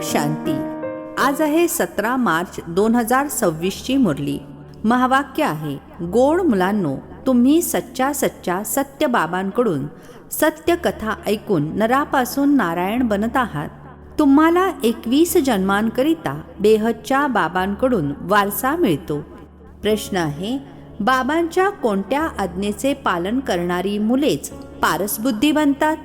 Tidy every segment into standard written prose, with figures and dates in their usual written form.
शांती. आज आहे 17 मार्च 2026 ची मुरली. महावाक्य आहे, गोड मुलांनो, तुम्ही सच्च्या सत्य बाबांकडून सत्य कथा ऐकून नरापासून नारायण बनत आहात. तुम्हाला 21 जन्मांकरिता बेहदच्या बाबांकडून वारसा मिळतो. प्रश्न आहे, बाबांच्या कोणत्या आज्ञेचे पालन करणारी मुलेच पारसबुद्धी बनतात?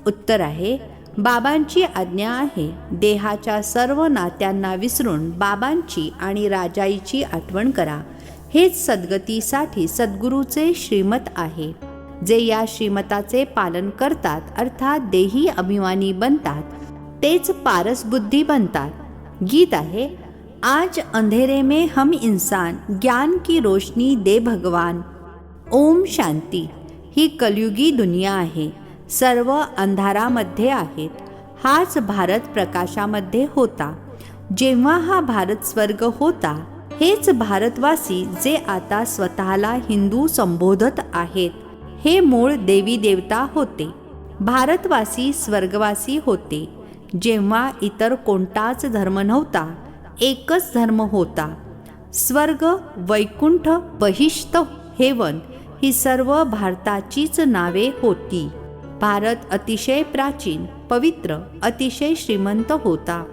उत्तर आहे, बाबांची आज्ञा आहे, देहाच्या सर्व नात्यांना विसरून बाबांची आणि राजाईची आठवण करा. हेच सद्गतीसाठी सद्गुरूचे श्रीमत आहे. जे या श्रीमताचे पालन करतात अर्थात देही अभिमानी बनतात, तेच पारसबुद्धी बनतात. गीत आहे, आज अंधेरे में हम इंसान, ज्ञान की रोशनी दे भगवान. ओम शांती. ही कलयुगी दुनिया आहे. सर्व अंधारामध्ये आहेत. हाच भारत प्रकाशामध्ये होता. जेव्हा हा भारत स्वर्ग होता, हेच भारतवासी जे आता स्वतःला हिंदू संबोधत आहेत, हे मूळ देवी देवता होते. भारतवासी स्वर्गवासी होते. जेव्हा इतर कोणताच धर्म नव्हता, एकच धर्म होता. स्वर्ग, वैकुंठ, बहिष्ठ, हेवन ही सर्व भारताचीच नावे होती. भारत अतिशय प्राचीन, पवित्र, अतिशय श्रीमंत होता.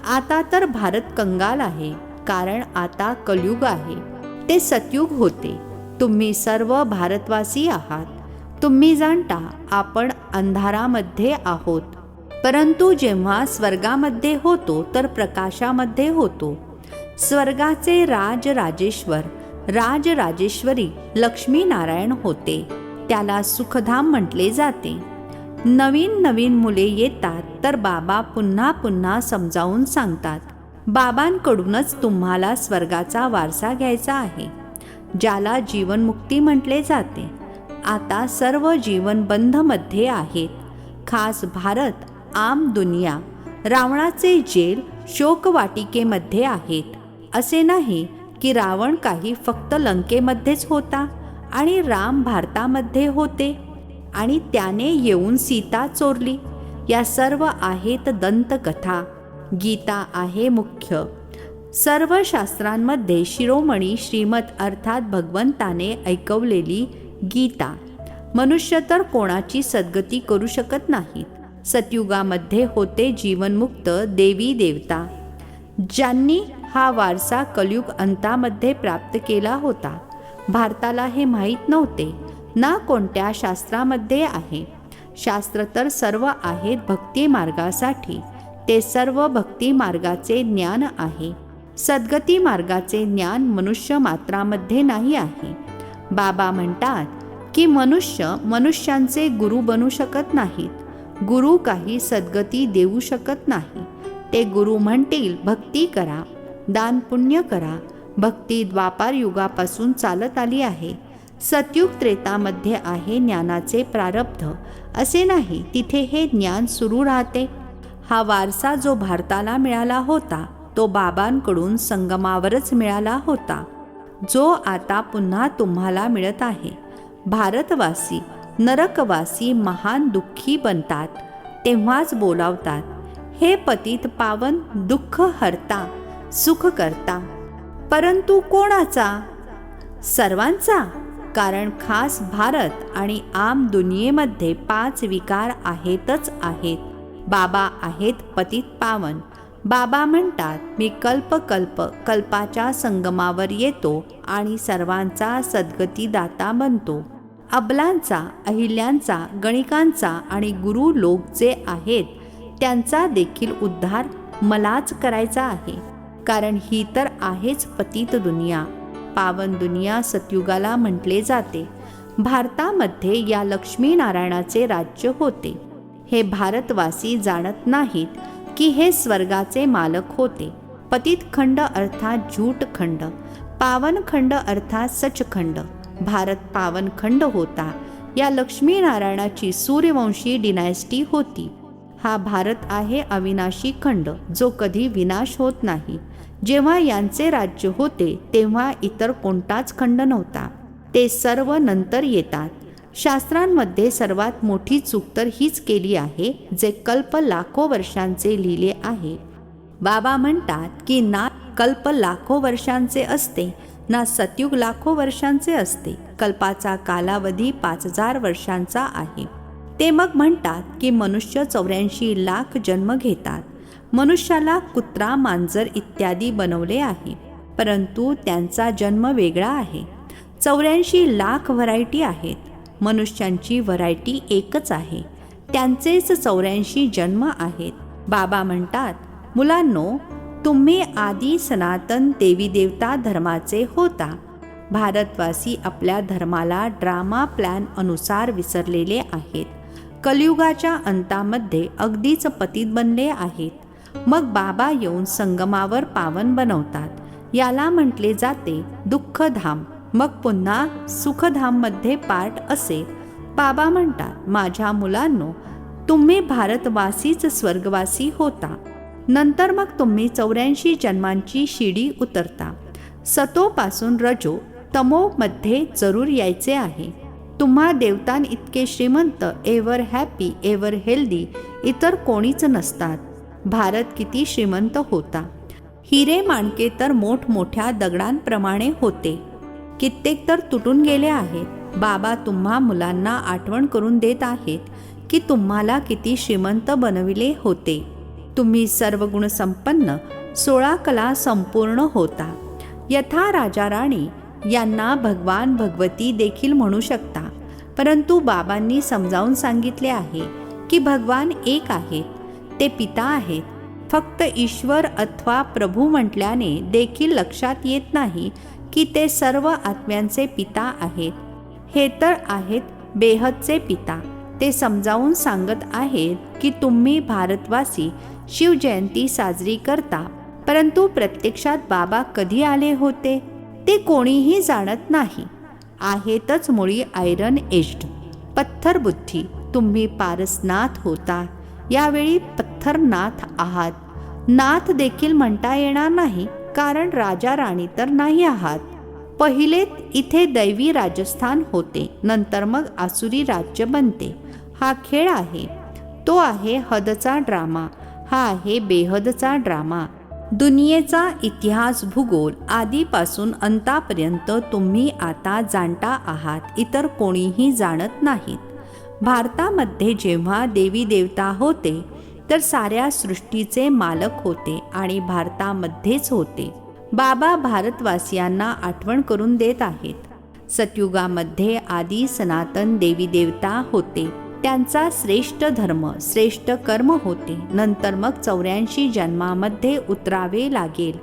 आता तर भारत कंगाल आहे, कारण आता कलयुग आहे. ते सतयुग होते. तुम्ही सर्व भारतवासी आहात. तुम्ही जाणता आपण अंधारामध्ये आहोत. परंतु जेव्हा स्वर्गामध्ये होतो तर प्रकाशामध्ये होतो. स्वर्गाचे राजराजेश्वर, राजराजेश्वरी लक्ष्मी नारायण होते. त्याला सुखधाम म्हटले जाते. नवीन नवीन मुले येतात तर बाबा पुन्हा पुन्हा समजावून सांगतात, बाबांकडूनच तुम्हाला स्वर्गाचा वारसा घ्यायचा आहे, ज्याला जीवनमुक्ती म्हटले जाते. आता सर्व जीवनबंधमध्ये आहेत. खास भारत, आम दुनिया, रावणाचे जेल शोकवाटिकेमध्ये आहेत. असे नाही की रावण काही फक्त लंकेमध्येच होता आणि राम भारतामध्ये होते आणि त्याने येऊन सीता चोरली. या सर्व आहेत दंतकथा. गीता आहे मुख्य. सर्व शास्त्रांमध्ये शिरोमणी श्रीमत अर्थात भगवंताने ऐकवलेली गीता. मनुष्य तर कोणाची सद्गती करू शकत नाहीत. सतयुगामध्ये होते जीवनमुक्त देवी देवता, ज्यांनी हा वारसा कलयुग अंतामध्ये प्राप्त केला होता. भारताला हे माहीत नव्हते ना कोणत्या शास्त्रामध्ये आहे. शास्त्र तर सर्व आहेत भक्ती मार्गासाठी. ते सर्व भक्ती मार्गाचे ज्ञान आहे. सद्गती मार्गाचे ज्ञान मनुष्य मात्रामध्ये नाही आहे. बाबा म्हणतात की मनुष्य मनुष्यांचे गुरु बनू शकत नाहीत. गुरु काही सद्गती देऊ शकत नाही. ते गुरु म्हणतील भक्ती करा, दान पुण्य करा. भक्ती द्वापार युगापासून चालत आली आहे. सतयुग त्रेतामध्ये आहे ज्ञानाचे प्रारब्ध. असे नाही, तिथे हे ज्ञान सुरू राहते. हा वारसा जो भारताला मिळाला होता, तो बाबांकडून संगमावरच मिळाला होता, जो आता पुन्हा तुम्हाला मिळत आहे. भारतवासी नरकवासी महान दुःखी बनतात. तेव्हाच बोलावतात, हे पतित पावन, दुःख हरता, सुख करता. परंतु कोणाचा? सर्वांचा. कारण खास भारत आणि आम दुनियेमध्ये 5 विकार आहेतच आहेत. बाबा आहेत पतित पावन. बाबा म्हणतात, मी कल्पाच्या संगमावर येतो आणि सर्वांचा सद्गतीदाता बनतो. अबलांचा, अहिल्यांचा, गणिकांचा आणि गुरु लोक जे आहेत, त्यांचा देखील उद्धार मलाच करायचा आहे. कारण ही तर आहेच पतित दुनिया. पावन दुनिया सतयुगाला म्हटले जाते. भारतामध्ये या लक्ष्मी नारायणाचे राज्य होते. हे भारतवासी जाणत नाहीत की हे स्वर्गाचे मालक होते. पतित खंड अर्थात झूट खंड, पावन खंड अर्थात सचखंड. भारत पावन खंड होता. या लक्ष्मी नारायणाची सूर्यवंशी डिनायस्टी होती. हा भारत आहे अविनाशी खंड, जो कधी विनाश होत नाही. जेव्हा यांचे राज्य होते तेव्हा इतर कोणताच खंड नव्हता. ते सर्व नंतर येतात. शास्त्रांमध्ये सर्वात मोठी चूक तर हीच केली आहे, जे कल्प लाखो वर्षांचे लिहिले आहे. बाबा म्हणतात की ना कल्प लाखो वर्षांचे असते ना सतयुग लाखो वर्षांचे असते, कल्पाचा कालावधी 5000 वर्षांचा आहे. ते मग म्हणतात की मनुष्य 84 लाख जन्म घेतात. मनुष्याला कुत्रा, मांजर इत्यादी बनवले आहे, परंतु त्यांचा जन्म वेगळा आहे. 84 लाख व्हरायटी आहेत. मनुष्यांची व्हरायटी एकच आहे, त्यांचेच 84 जन्म आहेत. बाबा म्हणतात, मुलांनो, तुम्ही आदी सनातन देवी देवता धर्माचे होता. भारतवासी आपल्या धर्माला ड्रामा प्लॅन अनुसार विसरलेले आहेत. कलियुगाच्या अंतामध्ये अगदीच पतित बनले आहेत. मग बाबा येऊन संगमावर पावन बनवतात. याला म्हटले जाते दुःखधाम. मग पुन्हा सुखधाममध्ये पार्ट असेल. बाबा म्हणतात, माझ्या मुलांनो, तुम्ही भारतवासीच स्वर्गवासी होता. नंतर मग तुम्ही 84 जन्मांची शिडी उतरता. सतोपासून रजो तमोमध्ये जरूर यायचे आहे. तुम्हा देवतां इतके श्रीमंत, एव्हर हॅपी, एव्हर हेल्दी इतर कोणीच नसतात. भारत किती श्रीमंत होता. हिरे माणके तर मोठमोठ्या दगडांप्रमाणे होते. कित्येक तर तुटून गेले आहेत. बाबा तुम्हा मुलांना आठवण करून देत आहेत की तुम्हाला किती श्रीमंत बनविले होते. तुम्ही सर्व गुण संपन्न, 16 कला संपूर्ण होता. यथा राजा राणी यांना भगवान भगवती देखील म्हणू शकता, परंतु बाबांनी समजावून सांगितले आहे की भगवान एक आहेत, ते पिता आहेत. फक्त ईश्वर अथवा प्रभू म्हटल्याने देखील लक्षात येत नाही की ते सर्व आत्म्यांचे पिता आहेत. हे तर आहेत बेहदचे पिता. ते समजावून सांगत आहेत की तुम्ही भारतवासी शिवजयंती साजरी करता, परंतु प्रत्यक्षात बाबा कधी आले होते ते कोणीही जाणत नाही. आहेतच मुळी आयरन एज्ड, पत्थर बुद्धी. तुम्ही पारसनाथ होता, यावेळी पत्थरनाथ आहात. नाथ देखील म्हणता येणार नाही, कारण राजा राणी तर नाही आहात. पहिले इथे दैवी राजस्थान होते, नंतर मग आसुरी राज्य बनते. हा खेळ आहे. तो आहे हदचा ड्रामा. हा आहे बेहदचा ड्रामा. दुनियेचा इतिहास, भूगोल आधीपासून अंतापर्यंत तुम्ही आता जाणता आहात, इतर कोणीही जाणत नाहीत. भारतामध्ये जेव्हा देवी देवता होते तर साऱ्या सृष्टीचे मालक होते आणि भारतामध्येच होते. बाबा भारतवासियांना आठवण करून देत आहेत. सतयुगामध्ये आदी सनातन देवी देवता होते. त्यांचा श्रेष्ठ धर्म, श्रेष्ठ कर्म होते. नंतर मग 84 जन्मामध्ये उतरावे लागेल.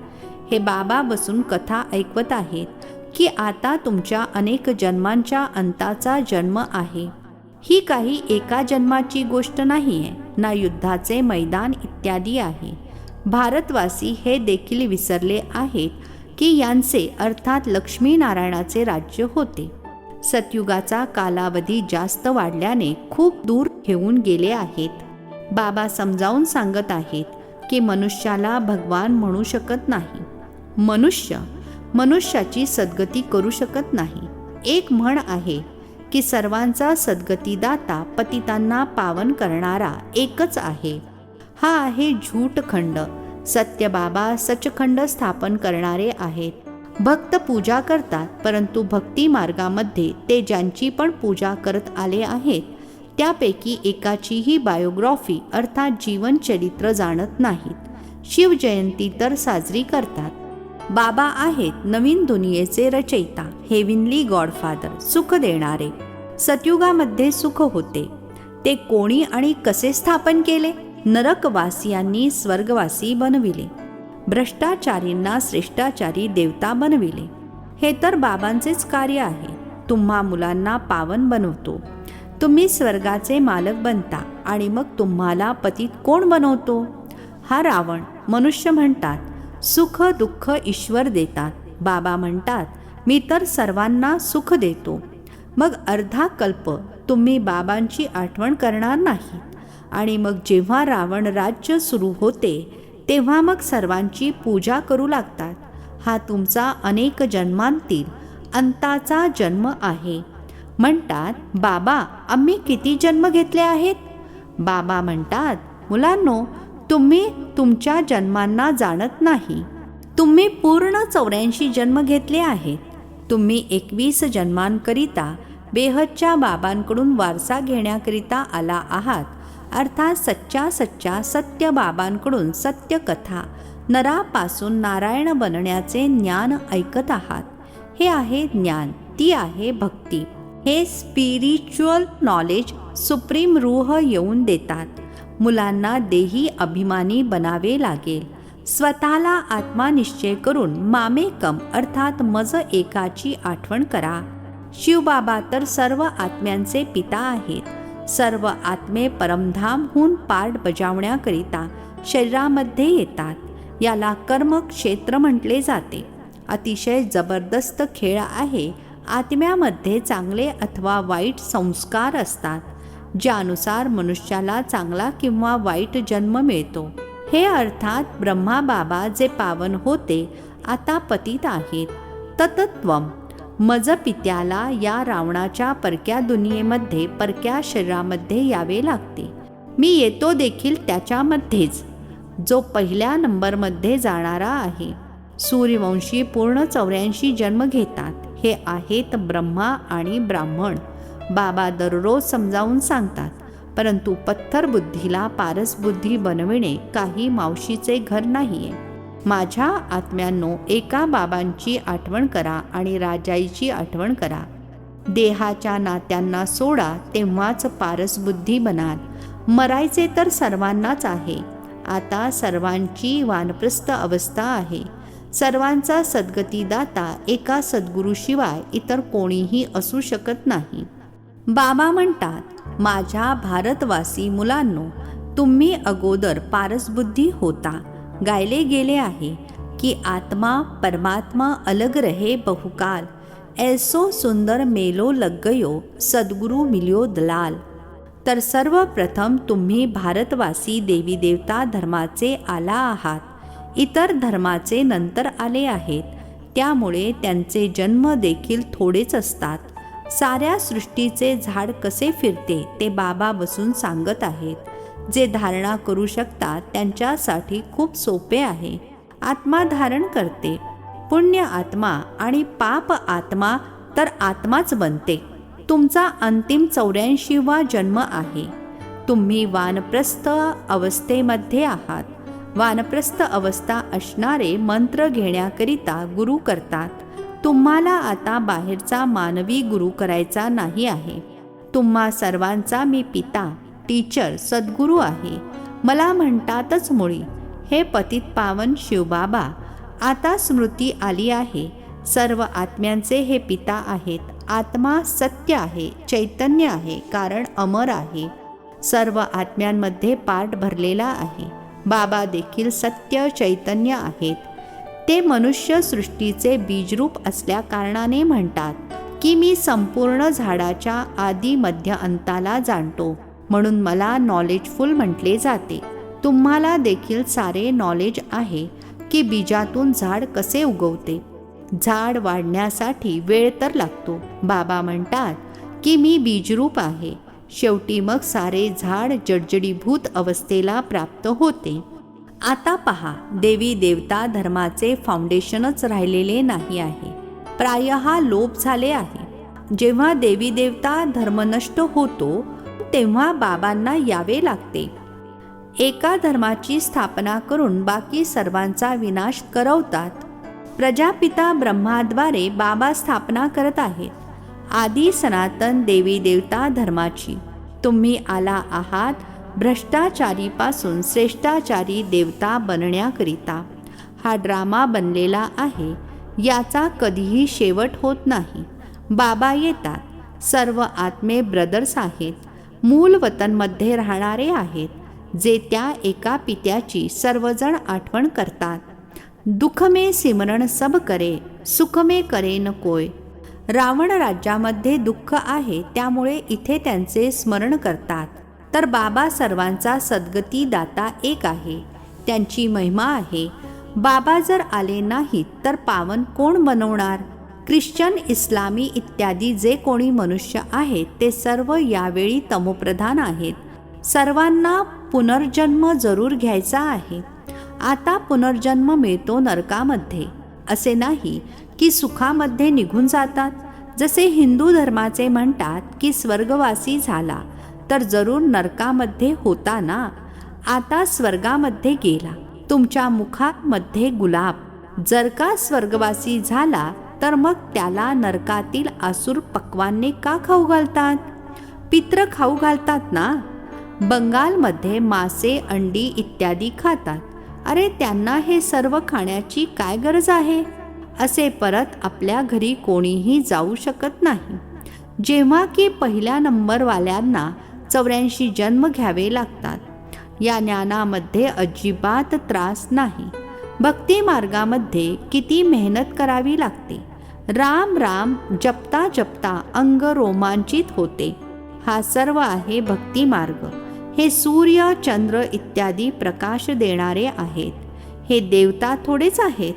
हे बाबा बसून कथा ऐकवत आहेत की आता तुमच्या अनेक जन्मांच्या अंताचा जन्म आहे. ही काही एका जन्माची गोष्ट नाही आहे, ना युद्धाचे मैदान इत्यादी आहे. भारतवासी हे देखील विसरले आहेत की यांचे अर्थात लक्ष्मीनारायणाचे राज्य होते. सतयुगाचा कालावधी जास्त वाढल्याने खूप दूर घेऊन गेले आहेत. बाबा समजावून सांगत आहेत की मनुष्याला भगवान म्हणू शकत नाही. मनुष्य मनुष्याची सद्गती करू शकत नाही. एक म्हण आहे की सर्वांचा सद्गतीदाता, पतितांना पावन करणारा एकच आहे. हा आहे झूठखंड. सत्य बाबा सचखंड स्थापन करणारे आहेत. भक्त पूजा करतात, परंतु भक्ती मार्गामध्ये ते ज्यांची पण पूजा करत आले आहेत त्यापैकी एकाचीही बायोग्राफी अर्थात जीवनचरित्र जाणत नाहीत. शिवजयंती तर साजरी करतात. बाबा आहेत नवीन दुनियेचे रचयिता, हेविनली गॉडफादर, सुख देणारे. सतयुगामध्ये सुख होते. ते कोणी आणि कसे स्थापन केले? नरकवासियांनी स्वर्गवासी बनविले. भ्रष्टाचारींना श्रेष्ठाचारी देवता बनविले. हे तर बाबांचेच कार्य आहे. तुम्हा मुलांना पावन बनवतो. तुम्ही स्वर्गाचे मालक बनता आणि मग तुम्हाला पतित कोण बनवतो? हा रावण. मनुष्य म्हणतात सुख दुःख ईश्वर देतात. बाबा म्हणतात मी तर सर्वांना सुख देतो. मग अर्धा कल्प तुम्ही बाबांची आठवण करणार नाहीत आणि मग जेव्हा रावण राज्य सुरू होते तेव्हा मग सर्वांची पूजा करू लागतात. हा तुमचा अनेक जन्मांतील अंताचा जन्म आहे. म्हणतात बाबा आम्ही किती जन्म घेतले आहेत? बाबा म्हणतात मुलांनो, तुम्ही तुमच्या जन्मांना जाणत नाही. तुम्ही पूर्ण 84 जन्म घेतले आहेत. तुम्ही 21 जन्मांकरिता बेहदच्या बाबांकडून वारसा घेण्याकरिता आला आहात. अर्थात सच्च्या सत्य बाबांकडून सत्यकथा, नरापासून नारायण बनण्याचे ज्ञान ऐकत आहात. हे आहे ज्ञान, ती आहे भक्ती. हे स्पिरिच्युअल नॉलेज सुप्रीम रूह येऊन देतात. मुलांना देही अभिमानी बनावे लागेल. स्वतःला आत्मा निश्चय करून मामेकम अर्थात मज एकाची आठवण करा. शिवबाबा तर सर्व आत्म्यांचे पिता आहेत. सर्व आत्मे परमधामहून पार्ट बजावण्याकरिता शरीरामध्ये येतात. याला कर्मक्षेत्र म्हटले जाते. अतिशय जबरदस्त खेळ आहे. आत्म्यामध्ये चांगले अथवा वाईट संस्कार असतात, ज्यानुसार मनुष्याला चांगला किंवा वाईट जन्म मिळतो. हे अर्थात ब्रह्मा बाबा जे पावन होते आता पतित आहेत. ततत्वम मज पित्याला या रावणाच्या परक्या दुनियेमध्ये परक्या शरीरामध्ये यावे लागते. मी येतो देखील त्याच्यामध्येच, जो पहिल्या नंबरमध्ये जाणारा आहे. सूर्यवंशी पूर्ण 84 जन्म घेतात. हे आहेत ब्रह्मा आणि ब्राह्मण. बाबा दररोज समजावून सांगतात, परंतु पत्थर बुद्धीला पारसबुद्धी बनविणे काही मावशीचे घर नाहीये. माझ्या आत्म्यांनो, एका बाबांची आठवण करा आणि राजाईची आठवण करा. देहाच्या नात्यांना सोडा, तेव्हाच पारसबुद्धी बनाल. मरायचे तर सर्वांनाच आहे. आता सर्वांची वानप्रस्थ अवस्था आहे. सर्वांचा सद्गतीदाता एका सद्गुरूशिवाय इतर कोणीही असू शकत नाही. बाबा म्हणतात, माझ्या भारतवासी मुलांनो, तुम्ही अगोदर पारसबुद्धी होता. गायले गेले आहे की आत्मा परमात्मा अलग रहे बहुकाल, ऐसो सुंदर मेलो लग गयो, सद्गुरु मिल्यो दलाल. तर सर्वप्रथम तुम्ही भारतवासी देवी देवता धर्माचे आला आहात. इतर धर्माचे नंतर आले आहेत. त्यामुळे त्यांचे जन्म देखील थोडेच असतात. साऱ्या सृष्टीचे झाड कसे फिरते ते बाबा बसून सांगत आहेत. जे धारणा करू शकतात त्यांच्यासाठी खूप सोपे आहे. आत्मा धारण करते. पुण्य आत्मा आणि पाप आत्मा तर आत्माच बनते. तुमचा अंतिम 84वा जन्म आहे. तुम्ही वानप्रस्थ अवस्थेमध्ये आहात. वानप्रस्थ अवस्था असणारे मंत्र घेण्याकरिता गुरु करतात. तुम्हाला आता बाहेरचा मानवी गुरु करायचा नाही आहे. तुम्हा सर्वांचा मी पिता, टीचर, सद्गुरू आहे. मला म्हणतातच मुळी, हे पतित पावन शिवबाबा. आता स्मृती आली आहे. सर्व आत्म्यांचे हे पिता आहेत. आत्मा सत्य आहे, चैतन्य आहे, कारण अमर आहे. सर्व आत्म्यांमध्ये पाठ भरलेला आहे. बाबा देखील सत्य चैतन्य आहेत. ते मनुष्य सृष्टीचे बीजरूप असल्या कारणाने म्हणतात की मी संपूर्ण झाडाच्या आदी मध्य अंताला जाणतो. म्हणून मला नॉलेजफुल म्हटले जाते. तुम्हाला देखील सारे नॉलेज आहे की बीजातून झाड कसे उगवते. झाड वाढण्यासाठी वेळ तर लागतो. बाबा म्हणतात की मी बीजरूप आहे. शेवटी मग सारे झाड जडजडीभूत अवस्थेला प्राप्त होते. आता पहा, देवी देवता धर्माचे फाउंडेशनच राहिलेले नाही आहे. प्रायः लोप झाले आहे. जेव्हा देवी देवता धर्म नष्ट होतो तेव्हा बाबांना यावे लागते. एका धर्माची स्थापना करून बाकी सर्वांचा विनाश करवतात. प्रजापिता ब्रह्माद्वारे बाबा स्थापना करत आहेत. आदी सनातन देवी देवता धर्माची. तुम्ही आला आहात भ्रष्टाचारीपासून श्रेष्ठाचारी देवता बनण्याकरिता. हा ड्रामा बनलेला आहे. याचा कधीही शेवट होत नाही. बाबा येतात. सर्व आत्मे ब्रदर्स आहेत. मूल वतनमध्ये राहणारे आहेत, जे त्या एका पित्याची सर्वजण आठवण करतात. दुःख में सिमरण सब करे, सुख में करे न कोय. रावण राज्यामध्ये दुःख आहे, त्यामुळे इथे त्यांचे स्मरण करतात. तर बाबा सर्वांचा सद्गती दाता एक आहे. त्यांची महिमा आहे. बाबा जर आले नाहीत तर पावन कोण बनवणार. ख्रिश्चन, इस्लामी इत्यादी जे कोणी मनुष्य आहेत ते सर्व यावेळी तमोप्रधान आहेत. सर्वांना पुनर्जन्म जरूर घ्यायचा आहे. आता पुनर्जन्म मिळतो नरकामध्ये. असे नाही की सुखामध्ये निघून जातात. जसे हिंदू धर्माचे म्हणतात की स्वर्गवासी झाला तर जरूर नरकामध्ये होता ना. आता स्वर्गामध्ये गेला, तुमच्या मुखामध्ये गुलाब. जर का स्वर्गवासी झाला तर मग त्याला नरकातील आसुर पक्वान्ने का खाऊ घालतात? पित्र खाऊ घालतात ना. बंगालमध्ये मासे, अंडी इत्यादी खातात. अरे त्यांना हे सर्व खाण्याची काय गरज आहे? असे परत आपल्या घरी कोणीही जाऊ शकत नाही. जेव्हा की पहिल्या नंबरवाल्यांना 84 जन्म घ्यावे लागतात. या ज्ञानामध्ये अजिबात त्रास नाही. भक्ती मार्गामध्ये किती मेहनत करावी लागते. राम राम जपता जपता अंग रोमांचित होते. हा सर्व आहे भक्ती मार्ग. हे सूर्य, चंद्र इत्यादी प्रकाश देणारे आहेत. हे देवता थोडेच आहेत.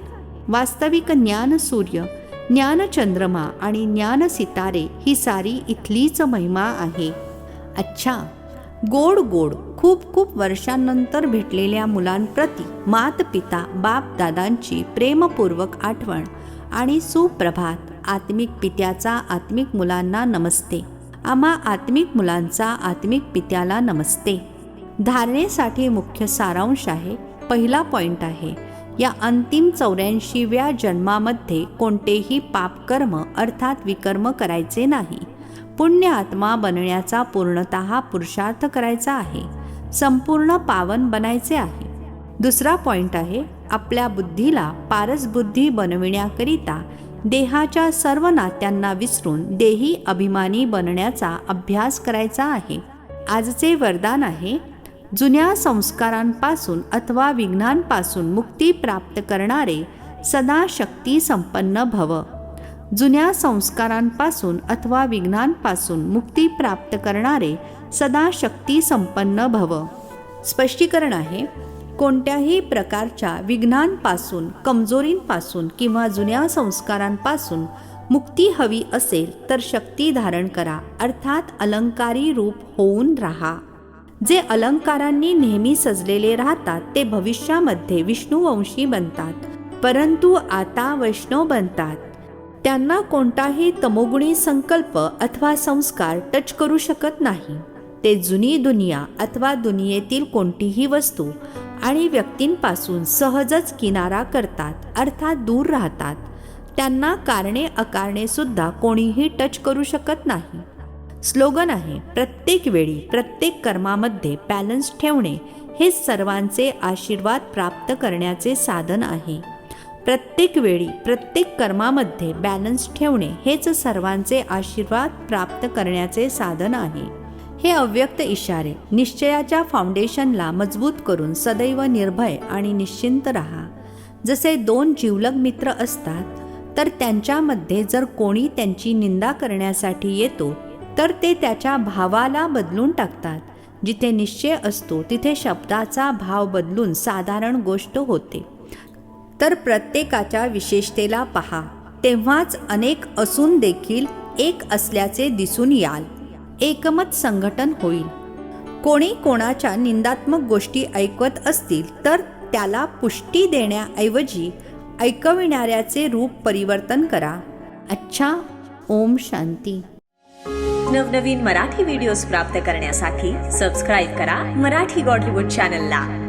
वास्तविक ज्ञान सूर्य, ज्ञान चंद्रमा आणि ज्ञान सितारे ही सारी इथलीच महिमा आहे. अच्छा, गोड गोड खूप खूप वर्षांनंतर भेटलेल्या मुलांप्रती मात पिता बाप दादांची प्रेमपूर्वक आठवण आणि सुप्रभात. आत्मिक पित्याचा आत्मिक मुलांना नमस्ते. आम्हा आत्मिक मुलांचा आत्मिक पित्याला नमस्ते. धारणेसाठी मुख्य सारांश आहे. पहिला पॉइंट आहे, या अंतिम 84व्या जन्मामध्ये कोणतेही पापकर्म अर्थात विकर्म करायचे नाही. पुण्य आत्मा बनण्याचा पूर्णतः पुरुषार्थ करायचा आहे. संपूर्ण पावन बनायचे आहे. दुसरा पॉइंट आहे, आपल्या बुद्धीला पारसबुद्धी बनविण्याकरिता देहाच्या सर्व नात्यांना विसरून देही अभिमानी बनण्याचा अभ्यास करायचा आहे. आजचे वरदान आहे, जुन्या संस्कारांपासून अथवा विघ्नांपासून मुक्ती प्राप्त करणारे सदा शक्ती संपन्न भव. जुन्या संस्कारांपासून अथवा विघ्नांपासून मुक्ती प्राप्त करणारे सदा शक्ती संपन्न भव. स्पष्टीकरण आहे, कोणत्याही प्रकारच्या विघ्नांपासून, कमजोरींपासून किंवा जुन्या संस्कारांपासून मुक्ती हवी असेल तर शक्ती धारण करा, अर्थात अलंकारी रूप होऊन राहा. जे अलंकारांनी नेहमी सजलेले राहतात ते भविष्यामध्ये विष्णुवंशी बनतात, परंतु आता वैष्णव बनतात. त्यांना कोणताही तमोगुणी संकल्प अथवा संस्कार टच करू शकत नाही. ते जुनी दुनिया अथवा दुनियेतील कोणतीही वस्तू आणि व्यक्तींपासून सहजच किनारा करतात, अर्थात दूर राहतात. त्यांना कारणे अकारणे सुद्धा कोणीही टच करू शकत नाही. स्लोगन आहे, प्रत्येक वेळी प्रत्येक कर्मामध्ये बॅलन्स ठेवणे हेच सर्वांचे आशीर्वाद प्राप्त करण्याचे साधन आहे. प्रत्येक वेळी प्रत्येक कर्मामध्ये बॅलन्स ठेवणे हेच सर्वांचे आशीर्वाद प्राप्त करण्याचे साधन आहे. हे अव्यक्त इशारे निश्चयाच्या फाउंडेशनला मजबूत करून सदैव निर्भय आणि निश्चिंत राहा. जसे दोन जिवलग मित्र असतात तर त्यांच्यामध्ये जर कोणी त्यांची निंदा करण्यासाठी येतो तर ते त्याच्या भावाला बदलून टाकतात. जिथे निश्चय असतो तिथे शब्दाचा भाव बदलून साधारण गोष्ट होते. तर प्रत्येकाच्या विशेषतेला पहा, तेव्हाच अनेक असून देखील एक असल्याचे दिसून याल. एकमत संघटन होईल. कोणी कोणाच्या निंदात्मक गोष्टी ऐकवत असतील तर त्याला पुष्टी देण्याऐवजी ऐकविणाऱ्याचे रूप परिवर्तन करा. अच्छा, ओम शांती. नवनवीन मराठी व्हिडिओज प्राप्त करण्यासाठी सबस्क्राईब करा मराठी गॉडलीवूड चॅनलला.